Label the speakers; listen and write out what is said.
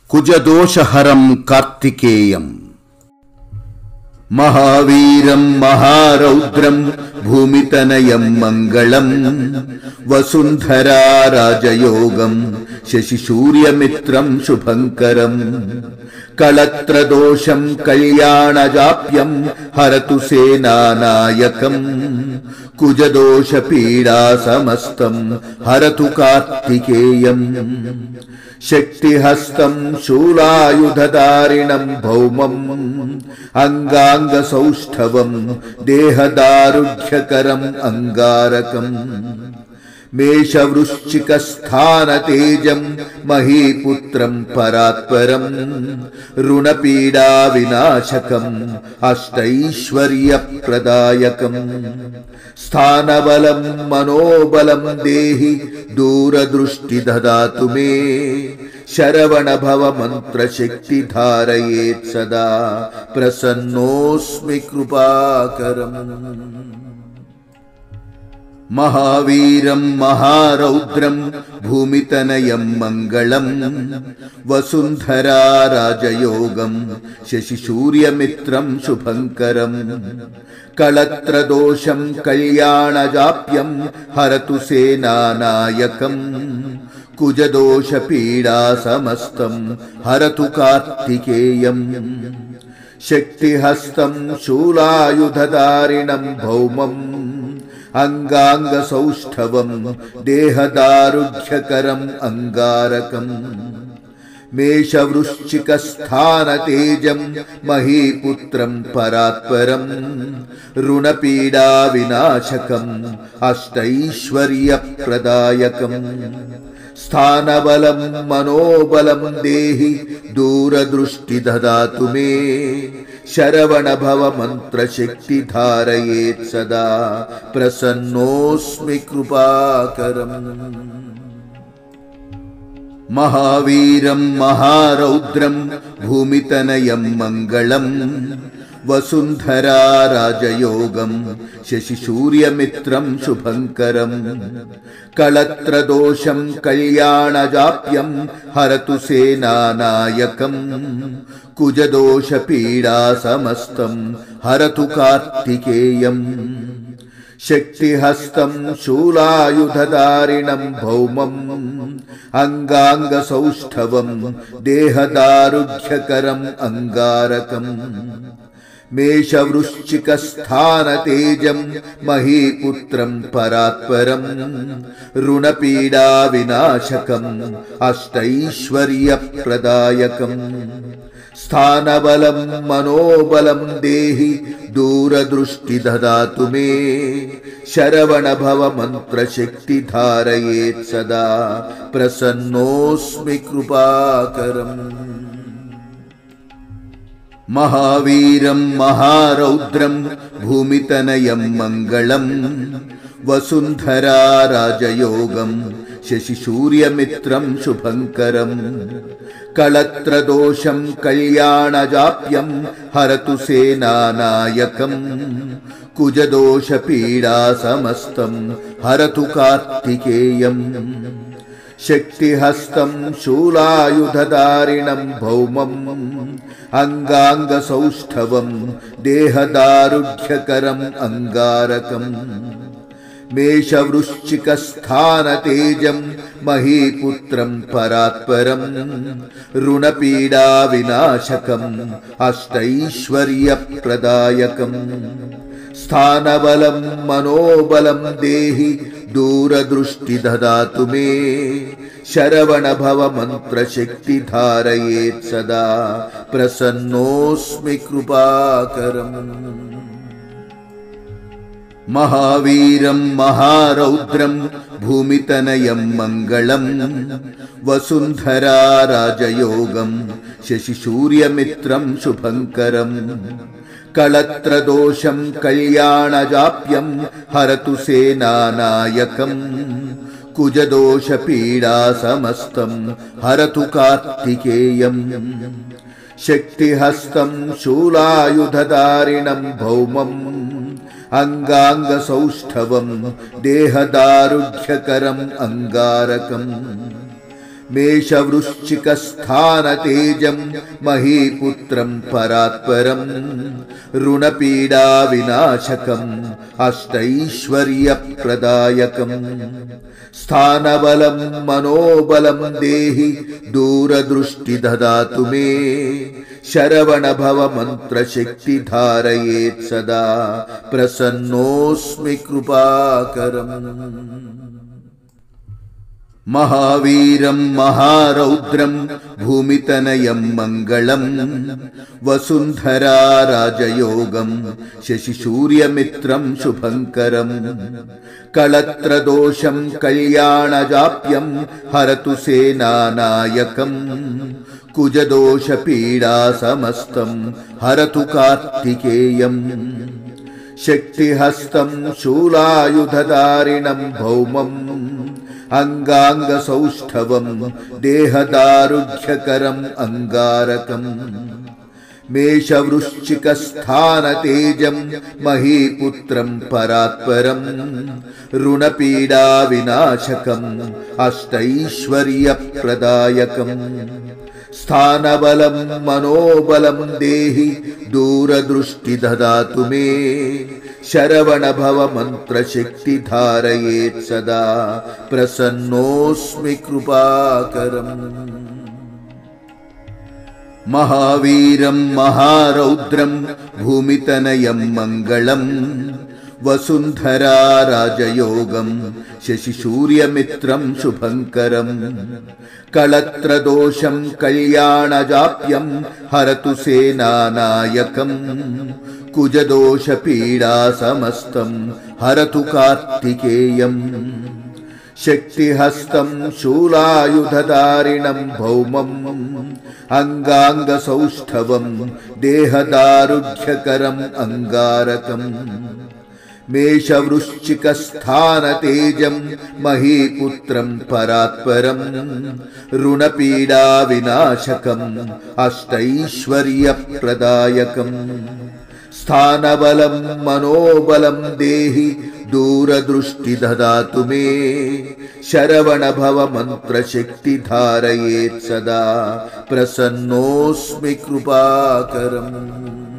Speaker 1: కుజదోషహరం కార్తికేయం మహావీరం మహారౌద్రం భూమితనయం మంగళం వసుంధరా రాజయోగం శశిసూర్యమిత్రం శుభంకరం కళత్రదోషం కళ్యాణజాప్యం హరతు సేనానాయకం కుజదోష పీడా సమస్తం హరతు కార్తికేయం శక్తిహస్తం శూలాయుధధారిణం భౌమం అంగాంగ సౌష్ఠవం దేహదారుఢ్యకరం అంగారకం మేషవృశ్చికస్థానతేజం మహీపుత్రం పరాత్పరం రుణపీడా వినాశకం అష్టైశ్వర్యప్రదాయకం స్థానబలం మనోబలం దేహి దూరదృష్టి దదాతు మే శరవణభవ మంత్రశక్తి ధారయేత్ సదా ప్రసన్నోస్మి కృపాకరం మహావీరం మహారౌద్రం భూమితనయం మంగళం వసుంధరా రాజయోగం శశిసూర్యమిత్రం శుభంకరం కళత్రదోషం కళ్యాణజాప్యం హరతు సేనానాయకం కుజదోష పీడా సమస్తం హరతు కార్తికేయం శక్తిహస్తం శూలాయుధధారిణం భౌమం అంగాంగ సౌష్ఠవం దేహదారుఢ్యకరం అంగారకం మేషవృశ్చికస్థానతేజం మహీపుత్రం పరాత్పరం రుణపీడా వినాశకం అష్టైశ్వర్యప్రదాయకం స్థానబలం మనోబలం దేహి దూరదృష్టి దదాతు మే శరవణభవ మంత్రశక్తి ధారయేత్ సదా ప్రసన్నోస్మి కృపాకరం మహావీరం మహారౌద్రం భూమితనయం మంగళం వసుంధరా రాజయోగం శశిసూర్యమిత్రం శుభంకరం కళత్రదోషం కళ్యాణజాప్యం హరతు సేనానాయకం కుజదోష పీడా సమస్తం హరతు కార్తికేయం శక్తిహస్తం శూలాయుధధారిణం భౌమం అంగాంగ సౌష్ఠవం దేహదారుఢ్యకరం అంగారకం మేషవృశ్చికస్థానతేజం మహీపుత్రం పరాత్పరం రుణపీడా వినాశకం అష్టైశ్వర్యప్రదాయకం స్థానబలం మనోబలం దేహి దూరదృష్టి దదాతు మే శరవణభవ మంత్రశక్తి ధారయేత్ సదా ప్రసన్నోస్మి కృపాకరం మహావీరం మహారౌద్రం భూమితనయం మంగళం వసుంధరా రాజయోగం శశిసూర్యమిత్రం శుభంకరం కళత్రదోషం కళ్యాణజాప్యం హరతు సేనానాయకం కుజదోష పీడా సమస్తం హరతు కార్తికేయం శక్తిహస్తం శూలాయుధధారిణం భౌమం అంగాంగ సౌష్ఠవం దేహదారుఢ్యకరం అంగారకం మేషవృశ్చికస్థానతేజం మహీపుత్రం పరాత్పరం రుణపీడా వినాశకం అష్టైశ్వర్యప్రదాయకం స్థానబలం మనోబలం దేహి దూరదృష్టి దదాతు మే శరవణభవ మంత్రశక్తి ధారయేత్ సదా ప్రసన్నోస్మి కృపాకరం మహావీరం మహారౌద్రం భూమితనయం మంగళం వసుంధరా రాజయోగం శశిసూర్యమిత్రం శుభంకరం కళత్రదోషం కళ్యాణజాప్యం హరతు సేనానాయకం కుజదోష పీడా సమస్తం హరతు కార్తికేయం శక్తిహస్తం శూలాయుధధారిణం భౌమం అంగాంగ సౌష్ఠవం దేహదారుఢ్యకరం అంగారకం मेषवृश्चिकस्थानतेजं महीपुत्रं परात्परं ऋणपीडाविनाशकम् अष्टैश्वर्यप्रदायकम् स्थानबलं मनोबलं देहि दूरदृष्टि ददातु मे शरवणभव मंत्रशक्ति धारयेत् सदा प्रसन्नोऽस्मि कृपाकरम् महावीरं महारौद्रं भूमितनयं मंगलं वसुंधरा राजयोगं शशिसूर्यमित्रं शुभंकरं कलत्रदोषं कल्याणजाप्यं हरतु सेनानायकं कुजदोषपीडा समस्तं हरतु कार्तिकेयम् शक्तिहस्तं शूलायुधधारिणं भौमम् अंगांगसौष्ठवं देहदारुढ्यकरं अंगारकम् मेषवृश्चिकस्थानतेजं महीपुत्रं परात्परं ऋणपीडाविनाशकम् अष्टैश्वर्यप्रदायकम् स्थानबलं मनोबलं देहि दूरदृष्टि ददातु मे शरवणभव मंत्रशक्ति धारयेत् सदा प्रसन्नोऽस्मि कृपाकरम् महावीरं महारौद्रं भूमितनयं मंगलं वसुंधरा राजयोगं शशिसूर्यमित्रं शुभंकरं कलत्रदोषं कल्याणजाप्यं हरतु सेनानायकं कुजदोषपीडा समस्तं हरतु कार्तिकेयम् शक्तिहस्तं शूलायुधधारिणं भौमम् अंगांगसौष्ठवं देहदारुढ्यकरं अंगारकम् मेषवृश्चिकस्थानतेजं महीपुत्रं परात्परं ऋणपीडाविनाशकम् अष्टैश्वर्यप्रदायकम् स्थानबलं मनोबलं देहि दूरदृष्टि ददातु मे शरवणभव मंत्रशक्ति धारयेत् सदा प्रसन्नोऽस्मि कृपाकरम्